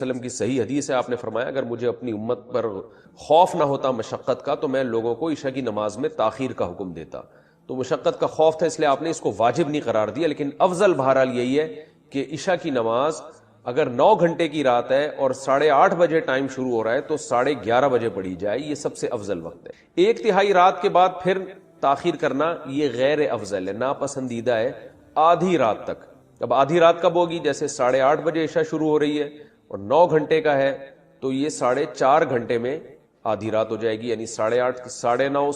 وسلم کی صحیح حدیث ہے، آپ نے فرمایا اگر مجھے اپنی امت پر خوف نہ ہوتا مشقت کا تو میں لوگوں کو عشاء کی نماز میں تاخیر کا حکم دیتا. تو مشقت کا خوف تھا اس لیے آپ نے اس کو واجب نہیں قرار دیا، لیکن افضل بہرحال یہی ہے کہ عشاء کی نماز اگر 9 گھنٹے کی رات ہے اور 8:30 بجے ٹائم شروع ہو رہا ہے تو 11:30 بجے پڑھی جائے، یہ سب سے افضل وقت ہے. 1/3 رات کے بعد پھر تاخیر کرنا یہ غیر افضل ہے، ناپسندیدہ ہے آدھی رات تک. اب آدھی رات کب ہوگی؟ جیسے 8:30 بجے عشاء شروع ہو رہی ہے اور 9 گھنٹے کا ہے تو یہ 4.5 گھنٹے میں آدھی رات ہو جائے گی، یعنی 8:30 9:30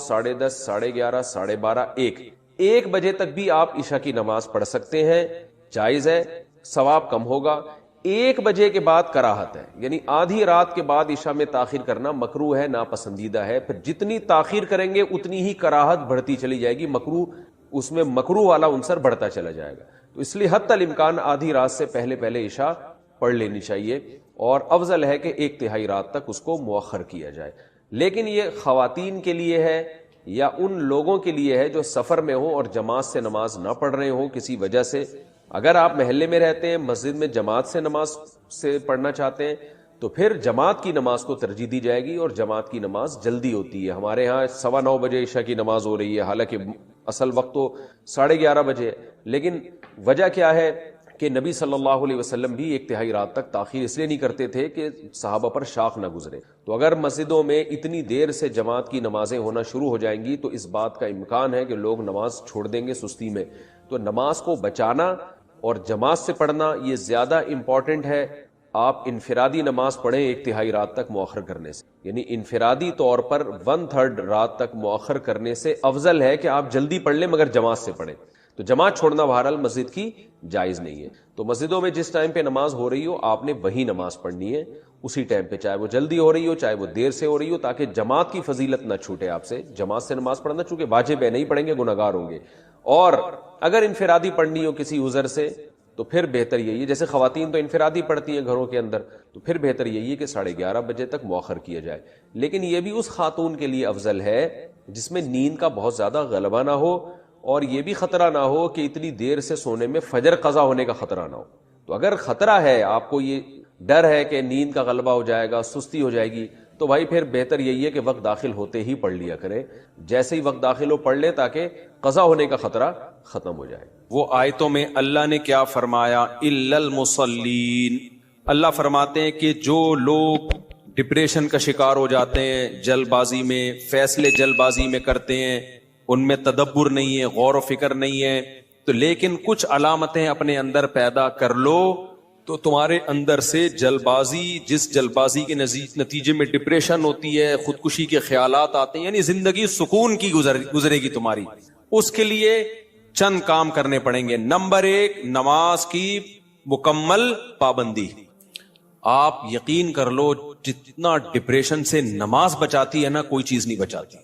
10:30 11:30 12:30 1 بجے تک بھی آپ عشاء کی نماز پڑھ سکتے ہیں، جائز ہے، ثواب کم ہوگا. 1 بجے کے بعد کراہت ہے، یعنی آدھی رات کے بعد عشاء میں تاخیر کرنا مکروہ ہے، ناپسندیدہ ہے. پھر جتنی تاخیر کریں گے اتنی ہی کراہت بڑھتی چلی جائے گی، مکروہ اس میں مکروہ والا عنصر بڑھتا چلا جائے گا. تو اس لیے حتی الامکان آدھی رات سے پہلے عشاء پڑھ لینی چاہیے، اور افضل ہے کہ 1/3 رات تک اس کو مؤخر کیا جائے. لیکن یہ خواتین کے لیے ہے یا ان لوگوں کے لیے ہے جو سفر میں ہوں اور جماعت سے نماز نہ پڑھ رہے ہوں کسی وجہ سے. اگر آپ محلے میں رہتے ہیں، مسجد میں جماعت سے نماز سے پڑھنا چاہتے ہیں تو پھر جماعت کی نماز کو ترجیح دی جائے گی، اور جماعت کی نماز جلدی ہوتی ہے. ہمارے ہاں 9:15 بجے عشاء کی نماز ہو رہی ہے، حالانکہ اصل وقت تو 11:30 بجے ہے. لیکن وجہ کیا ہے کہ نبی صلی اللہ علیہ وسلم بھی 1/3 رات تک تاخیر اس لیے نہیں کرتے تھے کہ صحابہ پر شاق نہ گزرے. تو اگر مسجدوں میں اتنی دیر سے جماعت کی نمازیں ہونا شروع ہو جائیں گی تو اس بات کا امکان ہے کہ لوگ نماز چھوڑ دیں گے سستی میں. تو نماز کو بچانا اور جماعت سے پڑھنا یہ زیادہ امپورٹنٹ ہے. آپ انفرادی نماز پڑھیں 1/3 رات تک مؤخر کرنے سے، یعنی انفرادی طور پر 1/3 رات تک مؤخر کرنے سے افضل ہے کہ آپ جلدی پڑھ لیں مگر جماعت سے پڑھیں. تو جماعت چھوڑنا بہرحال مسجد کی جائز نہیں ہے. تو مسجدوں میں جس ٹائم پہ نماز ہو رہی ہو آپ نے وہی نماز پڑھنی ہے اسی ٹائم پہ، چاہے وہ جلدی ہو رہی ہو چاہے وہ دیر سے ہو رہی ہو، تاکہ جماعت کی فضیلت نہ چھوٹے آپ سے. جماعت سے نماز پڑھنا چونکہ واجب ہے، نہیں پڑھیں گے گناہگار ہوں گے. اور اگر انفرادی پڑھنی ہو کسی عذر سے تو پھر بہتر یہی ہے، جیسے خواتین تو انفرادی پڑھتی ہیں گھروں کے اندر، تو پھر بہتر یہی ہے کہ 11:30 بجے تک مؤخر کیا جائے. لیکن یہ بھی اس خاتون کے لیے افضل ہے جس میں نیند کا بہت زیادہ غلبہ نہ ہو، اور یہ بھی خطرہ نہ ہو کہ اتنی دیر سے سونے میں فجر قضا ہونے کا خطرہ نہ ہو. تو اگر خطرہ ہے، آپ کو یہ ڈر ہے کہ نیند کا غلبہ ہو جائے گا، سستی ہو جائے گی، تو بھائی پھر بہتر یہی ہے کہ وقت داخل ہوتے ہی پڑھ لیا کریں. جیسے ہی وقت داخل ہو پڑھ لیں تاکہ قضا ہونے کا خطرہ ختم ہو جائے. وہ آیتوں میں اللہ نے کیا فرمایا؟ الا المصلین. اللہ فرماتے ہیں کہ جو لوگ ڈپریشن کا شکار ہو جاتے ہیں، جلد بازی میں فیصلے جلد بازی میں کرتے ہیں، ان میں تدبر نہیں ہے، غور و فکر نہیں ہے، تو لیکن کچھ علامتیں اپنے اندر پیدا کر لو تو تمہارے اندر سے جلد بازی، جس جلد بازی کے نتیجے میں ڈپریشن ہوتی ہے، خودکشی کے خیالات آتے ہیں، یعنی زندگی سکون کی گزرے گی تمہاری. اس کے لیے چند کام کرنے پڑیں گے. نمبر 1، نماز کی مکمل پابندی. آپ یقین کر لو جتنا ڈپریشن سے نماز بچاتی ہے نا، کوئی چیز نہیں بچاتی.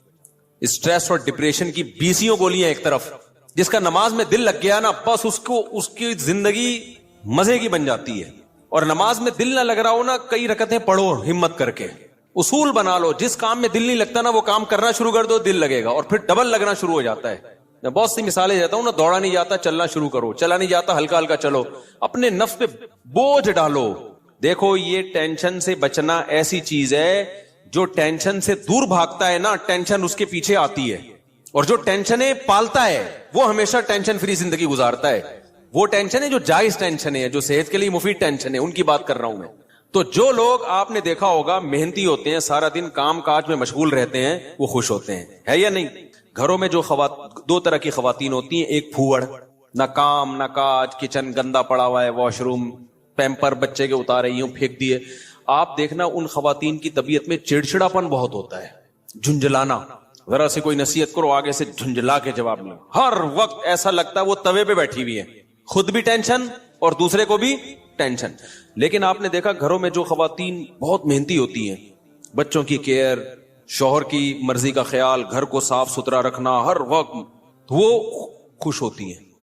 اسٹریس اور ڈپریشن کی 20 گولیاں ایک طرف، جس کا نماز میں دل لگ گیا نا، بس اس کی زندگی مزے کی بن جاتی ہے. اور نماز میں دل نہ لگ رہا ہو نا، کئی رکعتیں پڑھو ہمت کر کے. اصول بنا لو، جس کام میں دل نہیں لگتا نا وہ کام کرنا شروع کر دو، دل لگے گا، اور پھر ڈبل لگنا شروع ہو جاتا ہے. میں بہت سی مثالیں دیتا ہوں نا، دوڑا نہیں جاتا چلنا شروع کرو، چلا نہیں جاتا ہلکا ہلکا چلو، اپنے نفس پہ بوجھ ڈالو. دیکھو یہ ٹینشن سے بچنا ایسی چیز ہے، جو ٹینشن سے دور بھاگتا ہے نا، ٹینشن اس کے پیچھے آتی ہے، اور جو ٹینشنیں پالتا ہے وہ ہمیشہ ٹینشن فری زندگی گزارتا ہے. وہ ٹینشن ہے جو جائز ٹینشن ہے، جو صحت کے لیے مفید ٹینشن ہے، ان کی بات کر رہا ہوں میں. تو جو لوگ آپ نے دیکھا ہوگا محنتی ہوتے ہیں، سارا دن کام کاج میں مشغول رہتے ہیں، وہ خوش ہوتے ہیں، ہے یا نہیں؟ گھروں میں جو 2 طرح کی خواتین ہوتی ہیں، ایک پھوڑ، نہ کام نہ کاج، کچن گندا پڑا ہوا ہے، واش روم پیمپر بچے کے اتارے یوں پھینک دیے. آپ دیکھنا ان خواتین کی طبیعت میں چڑچڑاپن بہت ہوتا ہے، جھنجھلانا. ذرا سے کوئی نصیحت کرو آگے سے جھنجھلا کے جواب لو. ہر وقت ایسا لگتا ہے وہ توے پہ بیٹھی ہوئی ہے، خود بھی ٹینشن اور دوسرے کو بھی ٹینشن. لیکن آپ نے دیکھا گھروں میں جو خواتین بہت محنتی ہوتی ہیں، بچوں کی کیئر، شوہر کی مرضی کا خیال، گھر کو صاف ستھرا رکھنا ہر وقت، وہ خوش ہوتی ہیں.